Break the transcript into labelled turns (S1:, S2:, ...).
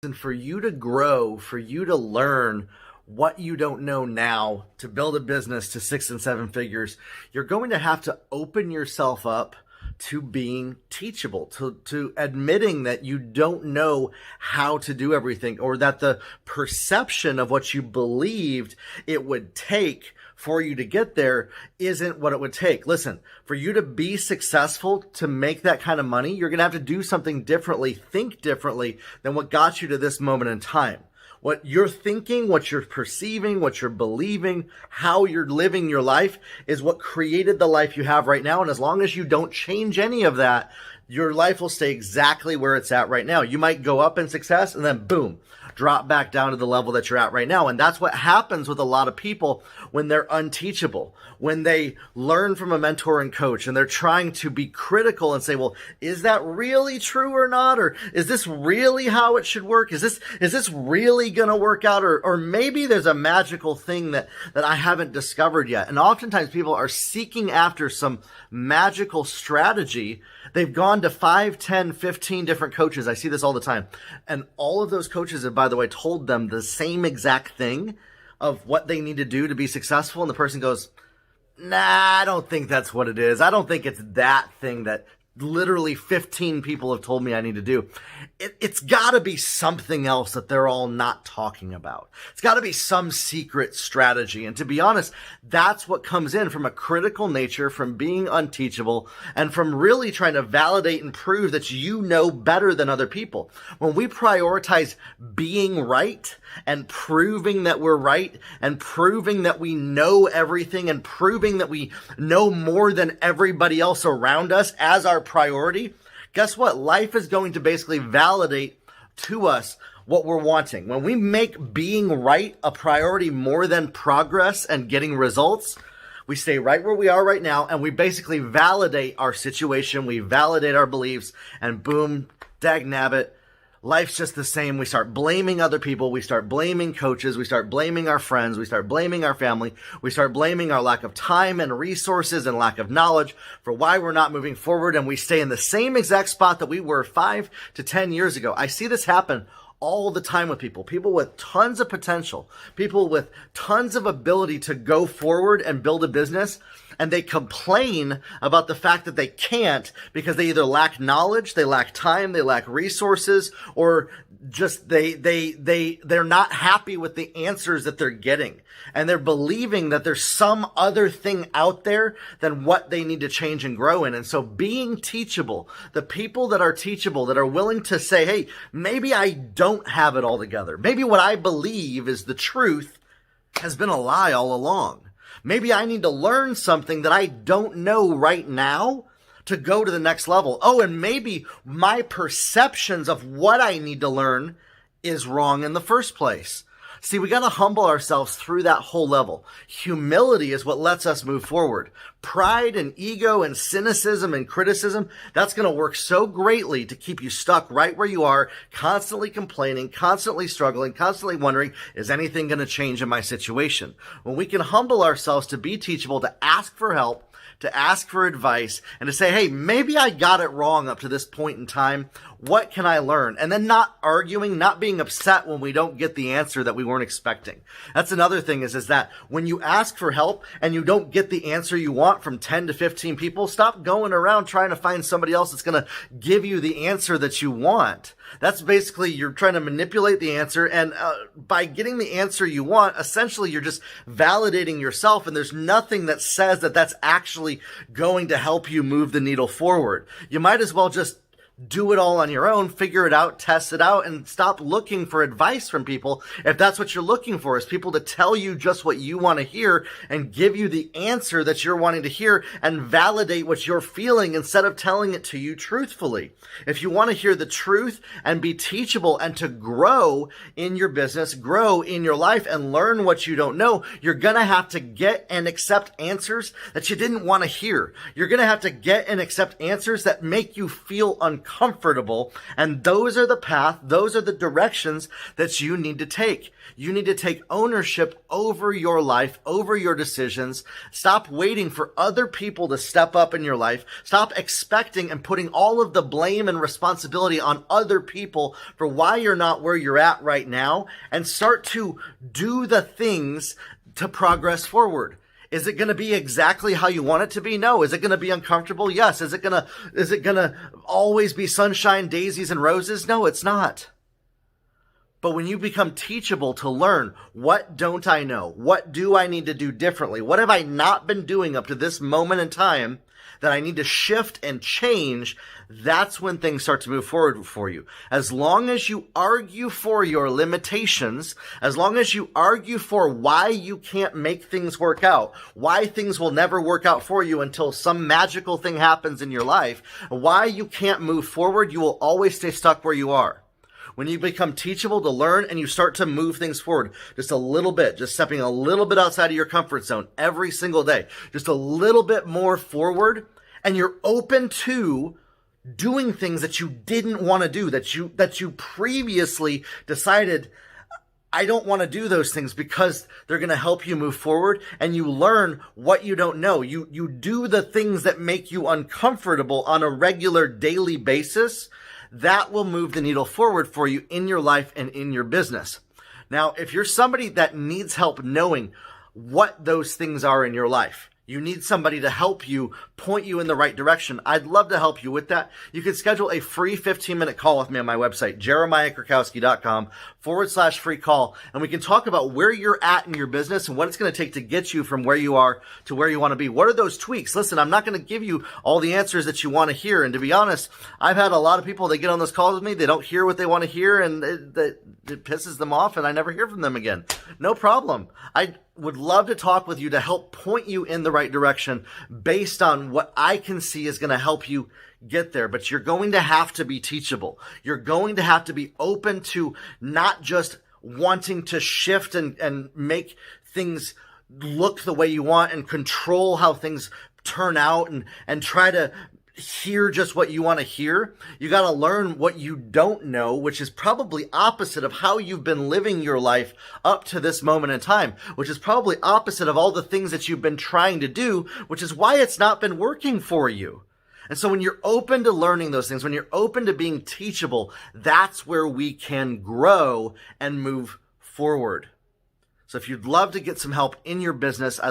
S1: And for you to grow, for you to learn what you don't know now, to build a business to 6 and 7 figures, you're going to have to open yourself up to being teachable, to admitting that you don't know how to do everything, or that the perception of what you believed it would take for you to get there isn't what it would take. Listen, for you to be successful, to make that kind of money, you're going to have to do something differently, think differently than what got you to this moment in time. What you're thinking, what you're perceiving, what you're believing, how you're living your life is what created the life you have right now. And as long as you don't change any of that, your life will stay exactly where it's at right now. You might go up in success and then boom, drop back down to the level that you're at right now. And that's what happens with a lot of people when they're unteachable, when they learn from a mentor and coach and they're trying to be critical and say, well, is that really true or not? Or is this really how it should work? Is this really going to work out? Or maybe there's a magical thing that I haven't discovered yet. And oftentimes people are seeking after some magical strategy. They've gone to 5, 10, 15 different coaches. I see this all the time. And all of those coaches have, by the way, told them the same exact thing of what they need to do to be successful. And the person goes, nah, I don't think that's what it is. I don't think it's that thing that literally 15 people have told me I need to do. It's got to be something else that they're all not talking about. It's got to be some secret strategy. And to be honest, that's what comes in from a critical nature, from being unteachable, and from really trying to validate and prove that you know better than other people. When we prioritize being right and proving that we're right and proving that we know everything and proving that we know more than everybody else around us as our priority, guess what? Life is going to basically validate to us what we're wanting. When we make being right a priority more than progress and getting results, we stay right where we are right now, and we basically validate our situation, we validate our beliefs, and boom, dag nabbit, life's just the same. We start blaming other people. We start blaming coaches. We start blaming our friends. We start blaming our family. We start blaming our lack of time and resources and lack of knowledge for why we're not moving forward. And we stay in the same exact spot that we were 5 to 10 years ago. I see this happen all the time with people with tons of potential, people with tons of ability to go forward and build a business. And they complain about the fact that they can't because they either lack knowledge, they lack time, they lack resources, or just they're not happy with the answers that they're getting. And they're believing that there's some other thing out there than what they need to change and grow in. And so being teachable, the people that are teachable, that are willing to say, hey, maybe I don't have it all together. Maybe what I believe is the truth has been a lie all along. Maybe I need to learn something that I don't know right now to go to the next level. Oh, and maybe my perceptions of what I need to learn is wrong in the first place. See, we got to humble ourselves through that whole level. Humility is what lets us move forward. Pride and ego and cynicism and criticism, that's going to work so greatly to keep you stuck right where you are, constantly complaining, constantly struggling, constantly wondering, is anything going to change in my situation? When we can humble ourselves to be teachable, to ask for help, to ask for advice, and to say, hey, maybe I got it wrong up to this point in time. What can I learn? And then not arguing, not being upset when we don't get the answer that we weren't expecting. That's another thing is that when you ask for help and you don't get the answer you want from 10 to 15 people, stop going around trying to find somebody else that's going to give you the answer that you want. That's basically, you're trying to manipulate the answer. And by getting the answer you want, essentially you're just validating yourself. And there's nothing that says that that's actually going to help you move the needle forward. You might as well just do it all on your own, figure it out, test it out, and stop looking for advice from people. If that's what you're looking for, is people to tell you just what you want to hear and give you the answer that you're wanting to hear and validate what you're feeling instead of telling it to you truthfully. If you want to hear the truth and be teachable and to grow in your business, grow in your life, and learn what you don't know, you're going to have to get and accept answers that you didn't want to hear. You're going to have to get and accept answers that make you feel uncomfortable. uncomfortable. And those are the path, those are the directions that you need to take. You need to take ownership over your life, over your decisions. Stop waiting for other people to step up in your life. Stop expecting and putting all of the blame and responsibility on other people for why you're not where you're at right now, and start to do the things to progress forward. Is it going to be exactly how you want it to be? No. Is it going to be uncomfortable? Yes. Is it going to always be sunshine, daisies, and roses? No, it's not. But when you become teachable to learn, what don't I know? What do I need to do differently? What have I not been doing up to this moment in time that I need to shift and change? That's when things start to move forward for you. As long as you argue for your limitations, as long as you argue for why you can't make things work out, why things will never work out for you until some magical thing happens in your life, why you can't move forward, you will always stay stuck where you are. When you become teachable to learn and you start to move things forward just a little bit, just stepping a little bit outside of your comfort zone every single day, just a little bit more forward, and you're open to doing things that you didn't want to do, that you previously decided, I don't want to do those things because they're going to help you move forward, and you learn what you don't know. You do the things that make you uncomfortable on a regular daily basis. That will move the needle forward for you in your life and in your business. Now, if you're somebody that needs help knowing what those things are in your life, you need somebody to help you, point you in the right direction, I'd love to help you with that. You can schedule a free 15-minute call with me on my website, jeremiahkrakowski.com/free call. And we can talk about where you're at in your business and what it's going to take to get you from where you are to where you want to be. What are those tweaks? Listen, I'm not going to give you all the answers that you want to hear. And to be honest, I've had a lot of people that get on those calls with me. They don't hear what they want to hear, and it pisses them off, and I never hear from them again. No problem. I would love to talk with you to help point you in the right direction based on what I can see is going to help you get there. But you're going to have to be teachable. You're going to have to be open to not just wanting to shift and make things look the way you want and control how things turn out and try to hear just what you want to hear. You got to learn what you don't know, which is probably opposite of how you've been living your life up to this moment in time, which is probably opposite of all the things that you've been trying to do, which is why it's not been working for you. And so when you're open to learning those things, when you're open to being teachable, that's where we can grow and move forward. So if you'd love to get some help in your business, I'd